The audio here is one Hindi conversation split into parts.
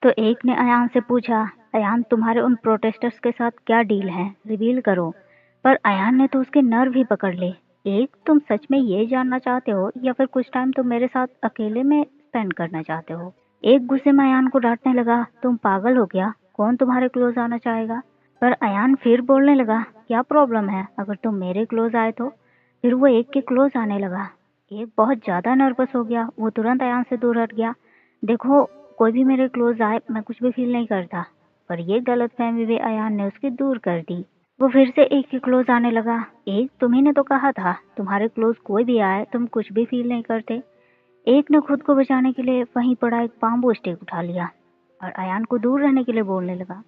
तो एक ने अयान से पूछा, अयान तुम्हारे उन प्रोटेस्टर्स के साथ क्या डील है, रिवील करो। पर अयान ने तो उसके नर्व ही पकड़ लिए। एक, तुम सच में ये जानना चाहते हो या फिर कुछ टाइम तुम मेरे साथ अकेले में स्पेंड करना चाहते हो? एक गुस्से में अयान को डांटने लगा, तुम पागल हो गया, कौन तुम्हारे क्लोज आना चाहेगा? पर अयान फिर बोलने लगा, क्या प्रॉब्लम है अगर तुम मेरे क्लोज आए तो? फिर वो एक के क्लोज आने लगा। एक बहुत ज्यादा नर्वस हो गया, वो तुरंत अयान से दूर हट गया। देखो, कोई भी मेरे क्लोज आए मैं कुछ भी फील नहीं करता। पर ये गलतफहमी भी अयान ने उसकी दूर कर दी। वो फिर से एक के क्लोज आने लगा। एक, तुम्ही ने तो कहा था तुम्हारे क्लोज कोई भी आए तुम कुछ भी फील नहीं करते। एक ने खुद को बचाने के लिए वहीं पड़ा एक बाम्बू स्टिक उठा लिया और अयान को दूर रहने के लिए बोलने लगा।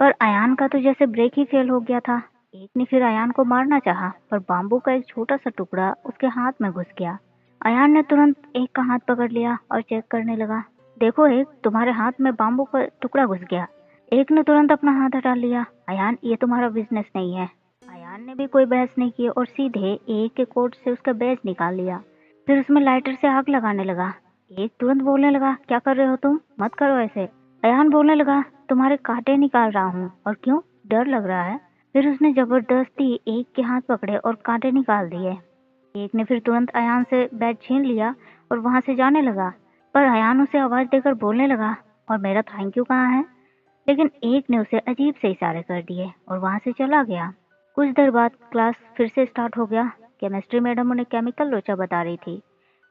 पर अयान का तो जैसे ब्रेक ही फेल हो गया था। एक ने फिर अयान को मारना चाहा, पर बाम्बू का एक छोटा सा टुकड़ा उसके हाथ में घुस गया। अयान ने तुरंत एक का हाथ पकड़ लिया और चेक करने लगा। देखो एक, तुम्हारे हाथ में बाम्बू का टुकड़ा घुस गया। एक ने तुरंत अपना हाथ हटा लिया। अयान, ये तुम्हारा बिजनेस नहीं है। अयान ने भी कोई बहस नहीं की और सीधे एक के कोट से उसका बैज निकाल लिया। फिर उसमें लाइटर से आग लगाने लगा। एक तुरंत बोलने लगा, क्या कर रहे हो तुम, मत करो ऐसे। अयान बोलने लगा, तुम्हारे कांटे निकाल रहा हूँ। और क्यों, डर लग रहा है? फिर उसने जबरदस्ती एक के हाथ पकड़े और कांटे निकाल दिए। एक ने फिर तुरंत अयान से बैग छीन लिया और वहां से जाने लगा। पर अयान उसे आवाज देकर बोलने लगा, और मेरा थैंक यू कहाँ है? लेकिन एक ने उसे अजीब से इशारे कर दिए और वहां से चला गया। कुछ देर बाद क्लास फिर से स्टार्ट हो गया। केमिस्ट्री मैडम उन्हें केमिकल लोचा बता रही थी।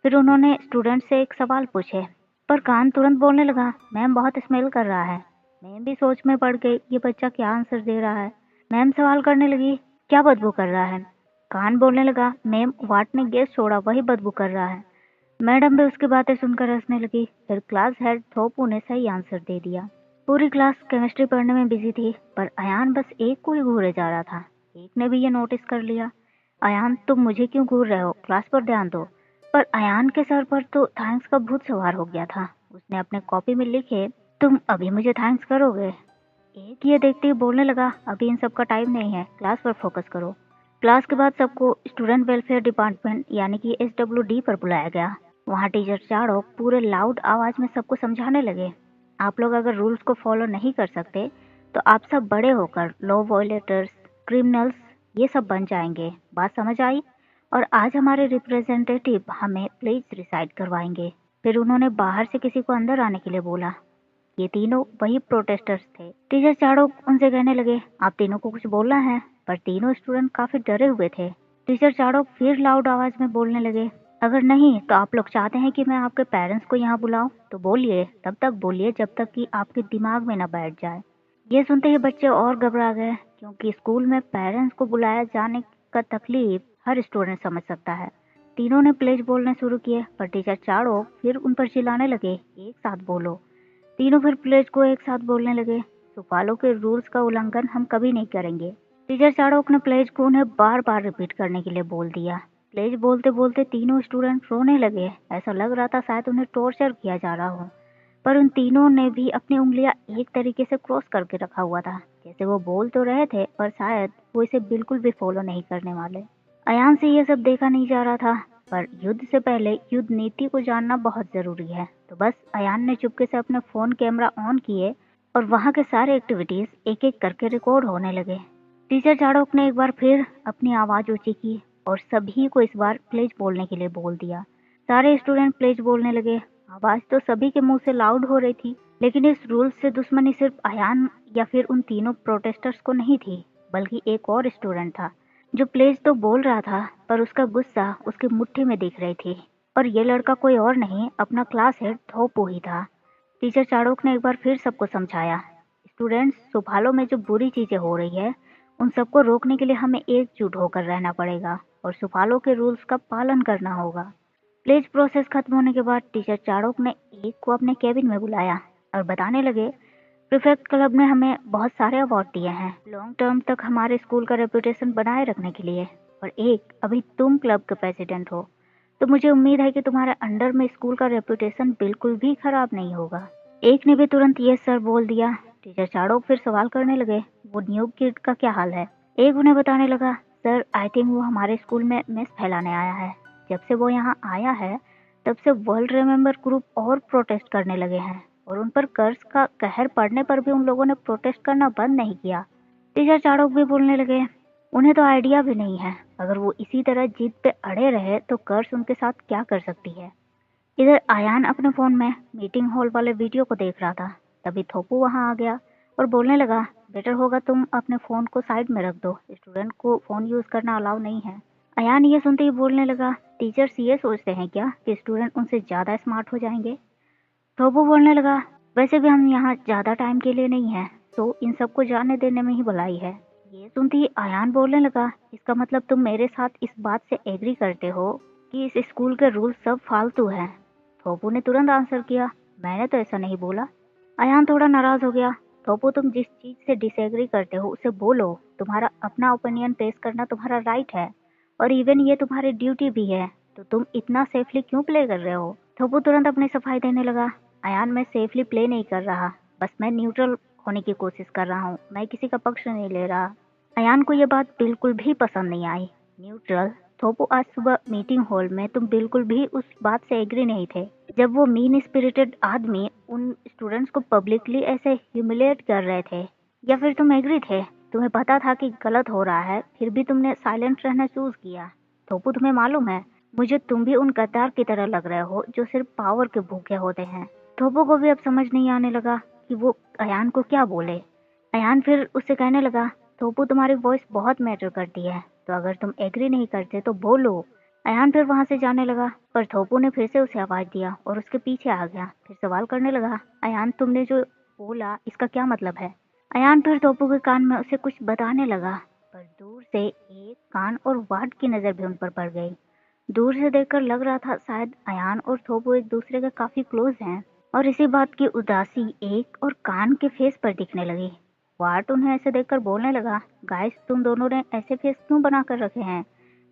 फिर उन्होंने स्टूडेंट से एक सवाल पूछे, पर कान तुरंत बोलने लगा, मैम बहुत स्मेल कर रहा है। मैम भी सोच में पड़ गई, ये बच्चा क्या आंसर दे रहा है। मैम सवाल करने लगी, क्या बदबू कर रहा है? कान बोलने लगा, मैम वाट ने गैस छोड़ा वही बदबू कर रहा है। मैडम भी उसकी बातें सुनकर हंसने लगी। फिर क्लास हेड थोपू ने सही आंसर दे दिया। पूरी क्लास केमिस्ट्री पढ़ने में बिजी थी, पर अयान बस एक को ही घूरे जा रहा था। एक ने भी ये नोटिस कर लिया। अयान, तुम मुझे क्यों घूर रहे हो, क्लास पर ध्यान दो। पर अयान के सर पर तो थैंक्स का भूत सवार हो गया था। उसने अपने कॉपी में लिखे, तुम अभी मुझे थैंक्स करोगे? एक ये देखते ही बोलने लगा, अभी इन सब का टाइम नहीं है, क्लास पर फोकस करो। क्लास के बाद सबको स्टूडेंट वेलफेयर डिपार्टमेंट यानी कि SWD पर बुलाया गया। वहाँ टीचर चाड़ो पूरे लाउड आवाज में सबको समझाने लगे, आप लोग अगर रूल्स को फॉलो नहीं कर सकते तो आप सब बड़े होकर लॉ वॉयलेटर्स, क्रिमिनल्स ये सब बन जाएंगे। बात समझ आई? और आज हमारे रिप्रेजेंटेटिव हमें प्लीज रिसाइड करवाएंगे। फिर उन्होंने बाहर से किसी को अंदर आने के लिए बोला। ये तीनों वही प्रोटेस्टर्स थे। टीचर चाड़ो उनसे कहने लगे, आप तीनों को कुछ बोलना है। पर तीनों स्टूडेंट काफी डरे हुए थे। टीचर चाड़ो फिर लाउड आवाज में बोलने लगे, अगर नहीं तो आप लोग चाहते हैं कि मैं आपके पेरेंट्स को यहाँ बुलाऊं तो बोलिए, तब तक बोलिए जब तक कि आपके दिमाग में न बैठ जाए। ये सुनते ही बच्चे और घबरा गए, क्योंकि स्कूल में पेरेंट्स को बुलाया जाने का तकलीफ हर स्टूडेंट समझ सकता है। तीनों ने प्लेज बोलने शुरू किए, पर टीचर चाड़ो फिर उन पर चिल्लाने लगे, एक साथ बोलो। तीनों फिर प्लेज को एक साथ बोलने लगे, सुपालो के रूल्स का उल्लंघन हम कभी नहीं करेंगे। टीचर चाड़ोक ने प्लेज को उन्हें बार बार रिपीट करने के लिए बोल दिया। प्लेज बोलते बोलते तीनों स्टूडेंट रोने लगे। ऐसा लग रहा था शायद उन्हें टॉर्चर किया जा रहा हो। पर उन तीनों ने भी अपनी उंगलियां एक तरीके से क्रॉस करके रखा हुआ था, जैसे वो बोल तो रहे थे पर शायद वो इसे बिल्कुल भी फॉलो नहीं करने वाले। अयान से ये सब देखा नहीं जा रहा था, पर युद्ध से पहले युद्ध नीति को जानना बहुत जरूरी है। तो बस अयान ने चुपके से अपने फोन कैमरा ऑन किए और वहाँ के सारे एक्टिविटीज एक एक करके रिकॉर्ड होने लगे। टीचर चाड़ोक ने एक बार फिर अपनी आवाज ऊंची की और सभी को इस बार प्लेज बोलने के लिए बोल दिया। सारे स्टूडेंट प्लेज बोलने लगे। आवाज तो सभी के मुंह से लाउड हो रही थी, लेकिन इस रूल से दुश्मनी सिर्फ अयान या फिर उन तीनों प्रोटेस्टर्स को नहीं थी, बल्कि एक और स्टूडेंट था जो प्लेज तो बोल रहा था, पर उसका गुस्सा उसकी मुट्ठी में दिख रही थी। और ये लड़का कोई और नहीं, अपना क्लास हेड थोपू ही था। टीचर चाड़ोक ने एक बार फिर सबको समझाया, स्टूडेंट्स, सुभालो में जो बुरी चीजें हो रही है उन सबको रोकने के लिए हमें एकजुट होकर रहना पड़ेगा और सुभालो के रूल्स का पालन करना होगा। प्लेज प्रोसेस खत्म होने के बाद टीचर चाड़ोक ने एक को अपने केबिन में बुलाया और बताने लगे, प्रीफेक्ट क्लब ने हमें बहुत सारे अवार्ड दिए हैं लॉन्ग टर्म तक हमारे स्कूल का रेपुटेशन बनाए रखने के लिए। और एक, अभी तुम क्लब के प्रेसिडेंट हो, तो मुझे उम्मीद है कि तुम्हारे अंडर में स्कूल का रेपुटेशन बिल्कुल भी खराब नहीं होगा। एक ने भी तुरंत ये सर बोल दिया। टीचर चाड़ोक फिर सवाल करने लगे, वो न्यू किड का क्या हाल है? एक उन्हें बताने लगा, सर आई थिंक वो हमारे स्कूल में मेस फैलाने आया है। जब से वो यहाँ आया है तब से वर्ल्ड रिमेंबर ग्रुप और प्रोटेस्ट करने लगे हैं और उन पर कर्ज का कहर पड़ने पर भी उन लोगों ने प्रोटेस्ट करना बंद नहीं किया। टीचर चाणक्य भी बोलने लगे, उन्हें तो आइडिया भी नहीं है, अगर वो इसी तरह जिद पे अड़े रहे तो कर्ज उनके साथ क्या कर सकती है। इधर आयान अपने फोन में मीटिंग हॉल वाले वीडियो को देख रहा था। तभी थोपू वहां आ गया और बोलने लगा, बेटर होगा तुम अपने फोन को साइड में रख दो, स्टूडेंट को फोन यूज करना अलाउ नहीं है। अयान ये सुनते ही बोलने लगा, टीचर्स ये सोचते हैं क्या कि स्टूडेंट उनसे ज्यादा स्मार्ट हो जाएंगे। थोपू बोलने लगा, वैसे भी हम यहाँ ज्यादा टाइम के लिए नहीं है, तो इन सबको जाने देने में ही भलाई है। ये सुनते ही अयान बोलने लगा, इसका मतलब तुम मेरे साथ इस बात से एग्री करते हो कि इस स्कूल के रूल सब फालतू हैं। थोपू ने तुरंत आंसर किया, मैंने तो ऐसा नहीं बोला। अयान थोड़ा नाराज हो गया, थोपू तुम जिस चीज से डिसएग्री करते हो उसे बोलो, तुम्हारा अपना ओपिनियन पेश करना तुम्हारा राइट है और इवन ये तुम्हारी ड्यूटी भी है, तो तुम इतना सेफली क्यों प्ले कर रहे हो। थोपू तुरंत अपनी सफाई देने लगा, अयान मैं सेफली प्ले नहीं कर रहा, बस मैं न्यूट्रल होने की कोशिश कर रहा हूँ, मैं किसी का पक्ष नहीं ले रहा। अयान को यह बात बिल्कुल भी पसंद नहीं आई। न्यूट्रल? थोपू आज सुबह मीटिंग हॉल में तुम बिल्कुल भी उस बात से एग्री नहीं थे, जब वो मीन स्पिरिटेड आदमी उन स्टूडेंट्स को पब्लिकली ऐसे ह्यूमिलेट कर रहे थे, या फिर तुम एग्री थे, तुम्हें पता था कि गलत हो रहा है, फिर भी तुमने साइलेंट रहना चूज किया। थोपू तुम्हें मालूम है, मुझे तुम भी उन गद्दार की तरह लग रहे हो जो सिर्फ पावर के भूखे होते हैं। थोपू को भी अब समझ नहीं आने लगा कि वो अयान को क्या बोले। अयान फिर उससे कहने लगा, थोपू तुम्हारी वॉइस बहुत मैटर करती है, तो अगर तुम एग्री नहीं करते तो बोलो। अयान फिर वहां से जाने लगा, पर थोपू ने फिर से उसे आवाज दिया और उसके पीछे आ गया। फिर सवाल करने लगा, अयान तुमने जो बोला इसका क्या मतलब है। अयान फिर थोपू के कान में उसे कुछ बताने लगा, पर दूर से एक कान और वार्ड की नजर भी उन पर पड़ गई। दूर से देखकर लग रहा था शायद अयान और थोपू एक दूसरे के काफी क्लोज हैं, और इसी बात की उदासी एक और कान के फेस पर दिखने लगी। वार्ड उन्हें ऐसे देखकर बोलने लगा, गाइस तुम दोनों ने ऐसे फेस क्यों बना कर रखे हैं,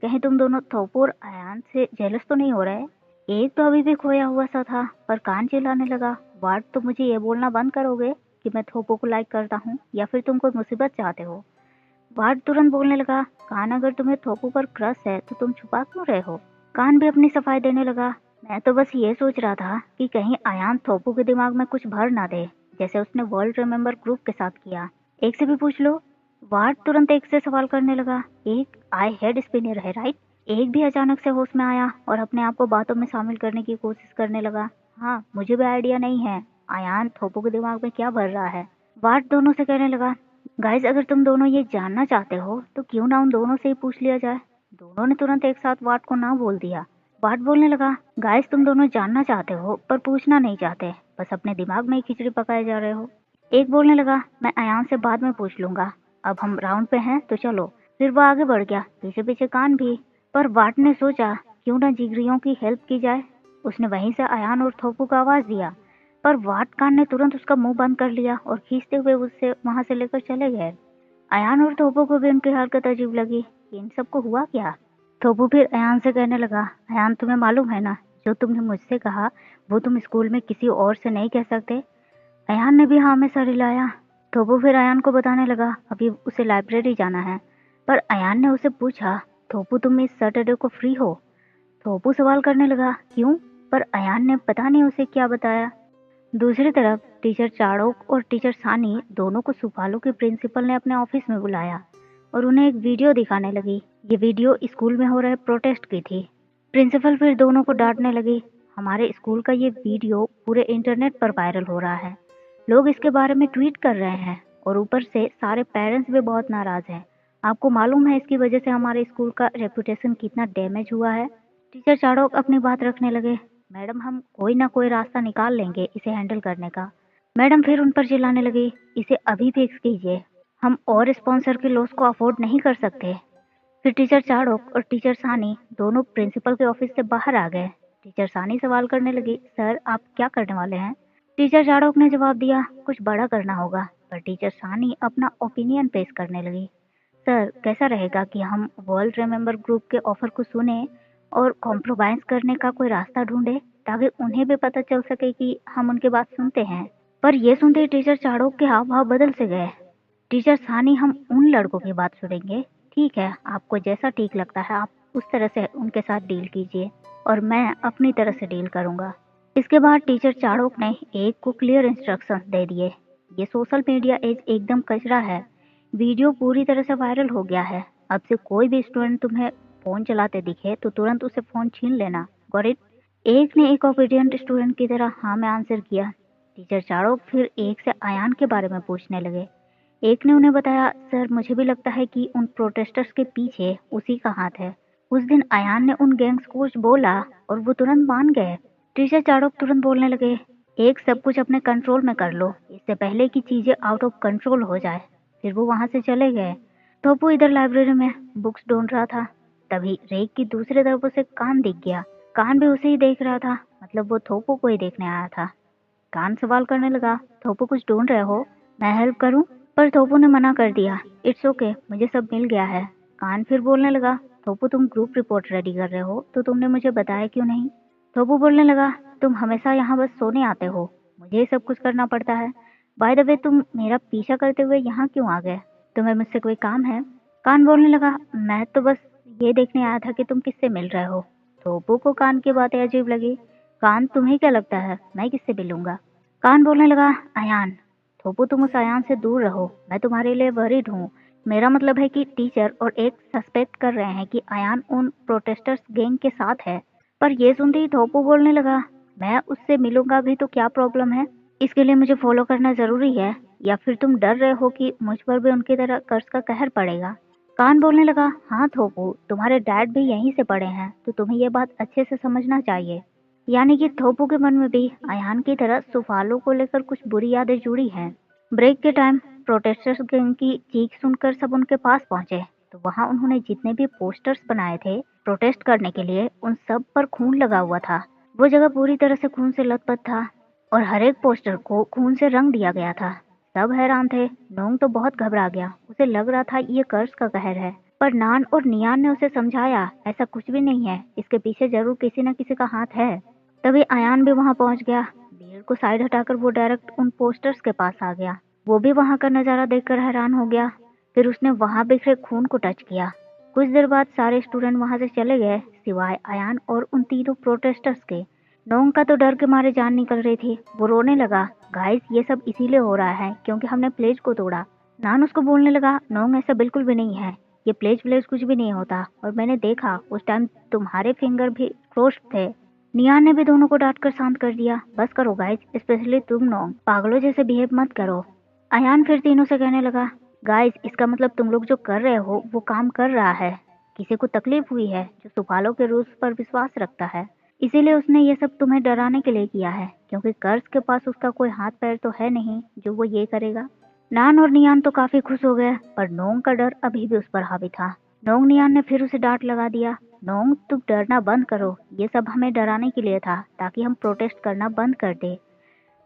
कहीं तुम दोनों थोपू और अयान से जेलस तो नहीं हो रहे। एक तो अभी भी खोया हुआ सा था, पर कान चिल्लाने लगा, वार्ड तो मुझे ये बोलना बंद करोगे कि मैं थोपू को लाइक करता हूँ या फिर तुम कोई मुसीबत चाहते हो। वार्ड तुरंत बोलने लगा, कान अगर तुम्हें थोपू पर क्रश है तो तुम छुपा क्यों रहे हो। कान भी अपनी सफाई देने लगा, मैं तो बस ये सोच रहा था कि कहीं अयान थोपू के दिमाग में कुछ भर ना दे, जैसे उसने वर्ल्ड रिमेंबर ग्रुप के साथ किया। एक से भी पूछ लो। वार्ड तुरंत एक से सवाल करने लगा, एक आई हेड स्पिनर है राइट। एक भी अचानक से होश में आया और अपने आप को बातों में शामिल करने की कोशिश करने लगा, हाँ मुझे भी आइडिया नहीं है अयान थोपू के दिमाग में क्या भर रहा है। वार्ड दोनों से कहने लगा, गाइस अगर तुम दोनों ये जानना चाहते हो तो क्यों ना उन दोनों से ही पूछ लिया जाए। दोनों ने तुरंत एक साथ वार्ड को ना बोल दिया। वार्ड बोलने लगा, गाइस तुम दोनों जानना चाहते हो पर पूछना नहीं चाहते, बस अपने दिमाग में ही खिचड़ी पकाए जा रहे हो। एक बोलने लगा, मैं अयान से बाद में पूछ लूंगा, अब हम राउंड पे हैं तो चलो। फिर वो आगे बढ़ गया, पीछे पीछे कान भी। पर वार्ड ने सोचा क्यों ना जिगरियों की हेल्प की जाए। उसने वहीं से अयान और थोपू को आवाज दिया, पर वार्ड कान ने तुरंत उसका मुंह बंद कर लिया और खींचते हुए उससे वहां से लेकर चले गए। अयान और थोपू को भी उनकी हरकत अजीब लगी, इन सबको हुआ क्या। थोपू फिर अयान से कहने लगा, अयान तुम्हें मालूम है ना, जो तुमने मुझसे कहा वो तुम स्कूल में किसी और से नहीं कह सकते। अयान ने भी हाँ में सर हिलाया। थोपू फिर अयान को बताने लगा अभी उसे लाइब्रेरी जाना है, पर अयान ने उसे पूछा, थोपू तुम इस सैटरडे को फ्री हो। थोपू सवाल करने लगा, क्यों, पर अयान ने पता नहीं उसे क्या बताया। दूसरी तरफ टीचर चाड़ोक और टीचर सानी दोनों को सुपालो के प्रिंसिपल ने अपने ऑफिस में बुलाया और उन्हें एक वीडियो दिखाने लगी। ये वीडियो स्कूल में हो रहे प्रोटेस्ट की थी। प्रिंसिपल फिर दोनों को डांटने लगी, हमारे स्कूल का ये वीडियो पूरे इंटरनेट पर वायरल हो रहा है, लोग इसके बारे में ट्वीट कर रहे हैं और ऊपर से सारे पेरेंट्स भी बहुत नाराज हैं। आपको मालूम है इसकी वजह से हमारे स्कूल का रेपुटेशन कितना डैमेज हुआ है। टीचर चाड़ोक अपनी बात रखने लगे, मैडम हम कोई ना कोई रास्ता निकाल लेंगे इसे हैंडल करने का। मैडम फिर उन पर चिल्लाने लगी, इसे अभी फिक्स कीजिए, हम और स्पॉन्सर के लॉस को अफोर्ड नहीं कर सकते। फिर टीचर चाड़ोक और टीचर सानी दोनों प्रिंसिपल के ऑफिस से बाहर आ गए। टीचर सानी सवाल करने लगी, सर आप क्या करने वाले हैं। टीचर चाड़ोक ने जवाब दिया, कुछ बड़ा करना होगा। पर टीचर सानी अपना ओपिनियन पेश करने लगी, सर कैसा रहेगा कि हम वर्ल्ड रिमेंबर ग्रुप के ऑफर को सुने और कॉम्प्रोमाइज करने का कोई रास्ता ढूंढे, ताकि उन्हें भी पता चल सके कि हम उनकी बात सुनते हैं। पर यह सुनते ही टीचर चाड़ोक के हाव भाव बदल से गए। टीचर सानी, हम उन लड़कों की बात सुनेंगे, ठीक है, आपको जैसा ठीक लगता है आप उस तरह से उनके साथ डील कीजिए और मैं अपनी तरह से डील करूंगा। इसके बाद टीचर चाणोक ने एक को क्लियर इंस्ट्रक्शंस दे दिए। ये सोशल मीडिया एज एकदम कचरा है। वीडियो पूरी तरह से वायरल हो गया है। अब से कोई भी स्टूडेंट तुम्हें फोन चलाते दिखे तो तुरंत उसे फोन छीन लेना। Got it? एक ने एक ओबीडियंट स्टूडेंट की तरह हाँ में आंसर किया। टीचर चाणोक फिर एक से अयान के बारे में पूछने लगे। एक ने उन्हें बताया, सर मुझे भी लगता है कि उन प्रोटेस्टर्स के पीछे उसी का हाथ है। उस दिन अयान ने उन गैंग्स को कुछ बोला और वो तुरंत मान गए। टीचर चाणोक तुरंत बोलने लगे, एक सब कुछ अपने कंट्रोल में कर लो, इससे पहले कि चीजें आउट ऑफ कंट्रोल हो जाए। फिर वो वहां से चले गए। तो वो इधर लाइब्रेरी में बुक्स ढूंढ रहा था। तभी रेक की दूसरी तरफ उसे कान दिख गया। कान भी उसे ही देख रहा था, मतलब वो थोपो को ही देखने आया था। कान सवाल करने लगा, थोपो कुछ ढूंढ रहे हो, मैं हेल्प करूं? पर थोपो ने मना कर दिया। इट्स ओके, मुझे सब मिल गया है। कान फिर बोलने लगा, थोपो तुम ग्रुप रिपोर्ट रेडी कर रहे हो तो तुमने मुझे बताया क्यों नहीं? थोपो बोलने लगा, तुम हमेशा यहाँ बस सोने आते हो, मुझे ही सब कुछ करना पड़ता है। बाय द वे तुम मेरा पीछा करते हुए यहाँ क्यों आ गए? तुम्हें मुझसे कोई काम है? कान बोलने लगा, मैं तो बस ये देखने आया था कि तुम किससे मिल रहे हो। थोपो को कान की बातें अजीब लगी। कान, तुम्हें क्या लगता है मैं किससे मिलूंगा? कान बोलने लगा, अयान। थोपो तुम उस अयान से दूर रहो, मैं तुम्हारे लिए वरीड हूँ। मेरा मतलब है कि टीचर और एक सस्पेक्ट कर रहे हैं कि अयान उन प्रोटेस्टर्स गैंग के साथ है। पर ये सुनते ही थोपो बोलने लगा, मैं उससे मिलूंगा भी तो क्या प्रॉब्लम है? इसके लिए मुझे फॉलो करना जरूरी है, या फिर तुम डर रहे हो कि मुझ पर भी उनकी तरह कर्ज का कहर पड़ेगा? कान बोलने लगा, हाँ थोपो, तुम्हारे डैड भी यहीं से पढ़े हैं तो तुम्हें ये बात अच्छे से समझना चाहिए। यानी कि थोपो के मन में भी अयान की तरह सुफालो को लेकर कुछ बुरी यादें जुड़ी हैं। ब्रेक के टाइम प्रोटेस्टर्स गैंग की चीख सुनकर सब उनके पास पहुंचे तो वहां उन्होंने जितने भी पोस्टर्स बनाए थे प्रोटेस्ट करने के लिए, उन सब पर खून लगा हुआ था। वो जगह पूरी तरह से खून से लथपथ था और हर एक पोस्टर को खून से रंग दिया गया था। सब हैरान थे। नोंग तो बहुत घबरा गया, उसे लग रहा था ये कर्ज का कहर है। पर नान और नियान ने उसे समझाया, ऐसा कुछ भी नहीं है, इसके पीछे जरूर किसी न किसी का हाथ है। तभी अयान भी वहां पहुंच गया। भीड़ को साइड हटाकर वो डायरेक्ट उन पोस्टर्स के पास आ गया। वो भी वहां का नजारा देखकर हैरान हो गया। फिर उसने वहां बिखरे खून को टच किया। कुछ देर बाद सारे स्टूडेंट वहां से चले गए सिवाय अयान और उन तीनों प्रोटेस्टर्स के। नोंग का तो डर के मारे जान निकल रही थी। वो रोने लगा, गाइस ये सब इसीलिए हो रहा है क्योंकि हमने प्लेज को तोड़ा। नान उसको बोलने लगा, नोंग ऐसा बिल्कुल भी नहीं है, ये प्लेज व्लेज कुछ भी नहीं होता, और मैंने देखा उस टाइम तुम्हारे फिंगर भी क्रोस्ड थे। नियान ने भी दोनों को डांट कर शांत कर दिया। बस करो गाइस, स्पेशली तुम नोंग, पागलों जैसे बिहेव मत करो। अयान फिर तीनों से कहने लगा, गाइस इसका मतलब तुम लोग जो कर रहे हो वो काम कर रहा है। किसी को तकलीफ हुई है जो सुफालो के रूल्स पर विश्वास रखता है, इसीलिए उसने ये सब तुम्हें डराने के लिए किया है, क्योंकि कर्ज के पास उसका कोई हाथ पैर तो है नहीं जो वो ये करेगा। नान और नियान तो काफी खुश हो गए, पर नोंग का डर अभी भी उस पर हावी था। नोंग नियान ने फिर उसे डांट लगा दिया, नोंग तुम डरना बंद करो, ये सब हमें डराने के लिए था ताकि हम प्रोटेस्ट करना बंद कर दे।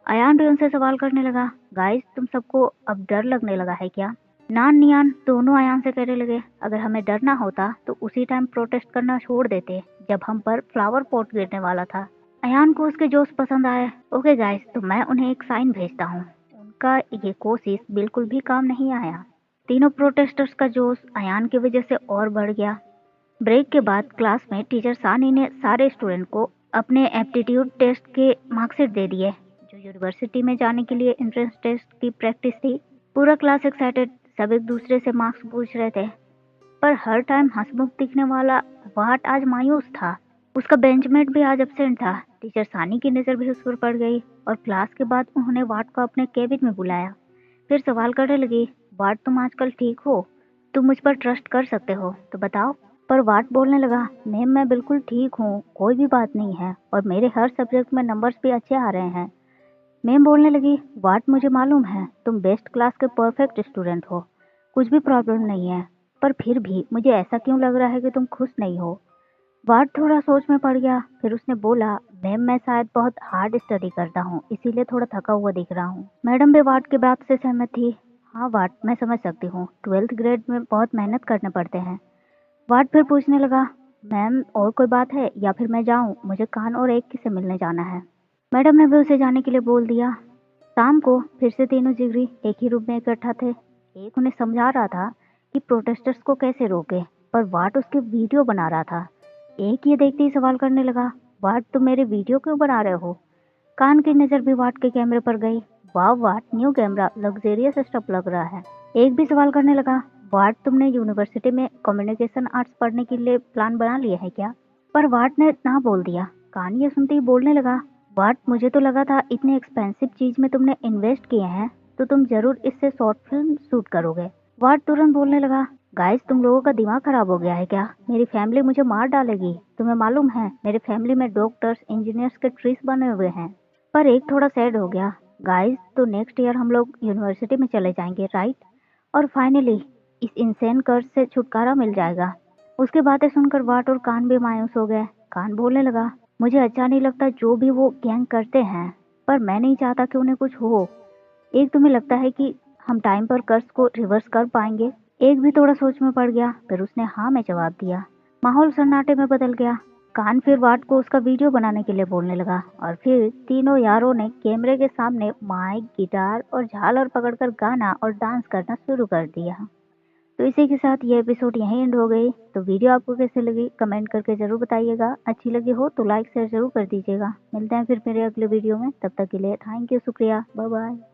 अयान भी उनसे सवाल करने लगा, गाइस तुम सबको अब डर लगने लगा है क्या? नान नियान दोनों अयान से कहने लगे, अगर हमें डरना होता तो उसी टाइम प्रोटेस्ट करना छोड़ देते जब हम पर फ्लावर पॉट गिरने वाला था। अयान को उसके जोश पसंद आए। ओके गाइस, तो मैं उन्हें एक साइन भेजता हूँ। उनका ये कोशिश बिल्कुल भी काम नहीं आया। तीनों प्रोटेस्टर्स का जोश अयान की वजह से और बढ़ गया। ब्रेक के बाद क्लास में टीचर सानी ने सारे स्टूडेंट को अपने एप्टीट्यूड टेस्ट के मार्कशीट दे दिए, जो यूनिवर्सिटी में जाने के लिए एंट्रेंस टेस्ट की प्रैक्टिस थी। पूरा क्लास एक्साइटेड, सब एक दूसरे से मार्क्स पूछ रहे थे। पर हर टाइम हंसमुख दिखने वाला वाट आज मायूस था। उसका बेंचमेट भी आज एब्सेंट था। टीचर सानी की नज़र भी उस पर पड़ गई और क्लास के बाद उन्होंने वाट को अपने केबिन में बुलाया। फिर सवाल करने लगी, वाट तुम आजकल ठीक हो? तुम मुझ पर ट्रस्ट कर सकते हो तो बताओ। पर वाट बोलने लगा, मैम मैं बिल्कुल ठीक हूँ, कोई भी बात नहीं है, और मेरे हर सब्जेक्ट में नंबर्स भी अच्छे आ रहे हैं। मैम बोलने लगी, वाट मुझे मालूम है तुम बेस्ट क्लास के परफेक्ट स्टूडेंट हो, कुछ भी प्रॉब्लम नहीं है, पर फिर भी मुझे ऐसा क्यों लग रहा है कि तुम खुश नहीं हो? वाट थोड़ा सोच में पड़ गया। फिर उसने बोला, मैम मैं शायद बहुत हार्ड स्टडी करता हूँ इसीलिए थोड़ा थका हुआ दिख रहा हूँ। मैडम भी वाट की बात से सहमत थी। हाँ वाट, मैं समझ सकती हूँ, 12th ग्रेड में बहुत मेहनत करने पड़ते हैं। वाट फिर पूछने लगा, मैम और कोई बात है या फिर मैं जाऊँ, मुझे कान और एक से मिलने जाना है। मैडम ने भी उसे जाने के लिए बोल दिया। शाम को फिर से तीनों जिगरी एक ही रूम में इकट्ठा थे। एक उन्हें समझा रहा था कि प्रोटेस्टर्स को कैसे रोके, पर वाट उसके वीडियो बना रहा था। एक ये देखते ही सवाल करने लगा, वाट तुम मेरे वीडियो क्यों बना रहे हो? कान की नज़र भी वाट के कैमरे पर गई। वाह वाट, न्यू कैमरा, लग्जेरियस स्टफ लग रहा है। एक भी सवाल करने लगा। वाट, तुमने यूनिवर्सिटी में कम्युनिकेशन आर्ट्स पढ़ने के लिए प्लान बना लिया है क्या? पर वाट ने ना बोल दिया। कान ये सुनते ही बोलने लगा, वाट, मुझे तो लगा था इतनी एक्सपेंसिव चीज में तुमने इन्वेस्ट किए हैं तो तुम जरूर इससे शॉर्ट फिल्म शूट करोगे। वाट तुरंत बोलने लगा, गाइस, तुम लोगों का दिमाग खराब हो गया है क्या? मेरी फैमिली मुझे मार डालेगी। तुम्हें मालूम है मेरी फैमिली में डॉक्टर्स इंजीनियर्स के ट्रीज बने हुए हैं। पर एक थोड़ा सैड हो गया। गाइस, तो नेक्स्ट ईयर हम लोग यूनिवर्सिटी में चले जाएंगे, राइट? और फाइनली इस इंसेन कर्ज से छुटकारा मिल जाएगा। उसकी बातें सुनकर वाट और कान भी मायूस हो गए। कान बोलने लगा, मुझे अच्छा नहीं लगता जो भी वो गैंग करते हैं, पर मैं नहीं चाहता कि उन्हें कुछ हो। एक, तुम्हें लगता है कि हम टाइम पर कर्ज को रिवर्स कर पाएंगे? एक भी थोड़ा सोच में पड़ गया, फिर उसने हाँ में जवाब दिया। माहौल सन्नाटे में बदल गया। कान फिर वाट को उसका वीडियो बनाने के लिए बोलने लगा और फिर तीनों यारों ने कैमरे के सामने माइक, गिटार और झालर पकड़कर गाना और डांस करना शुरू कर दिया। तो इसी के साथ ये एपिसोड यहीं एंड हो गई। तो वीडियो आपको कैसे लगी कमेंट करके ज़रूर बताइएगा। अच्छी लगी हो तो लाइक शेयर ज़रूर कर दीजिएगा। मिलते हैं फिर मेरे अगले वीडियो में, तब तक के लिए थैंक यू, शुक्रिया, बाय बाय।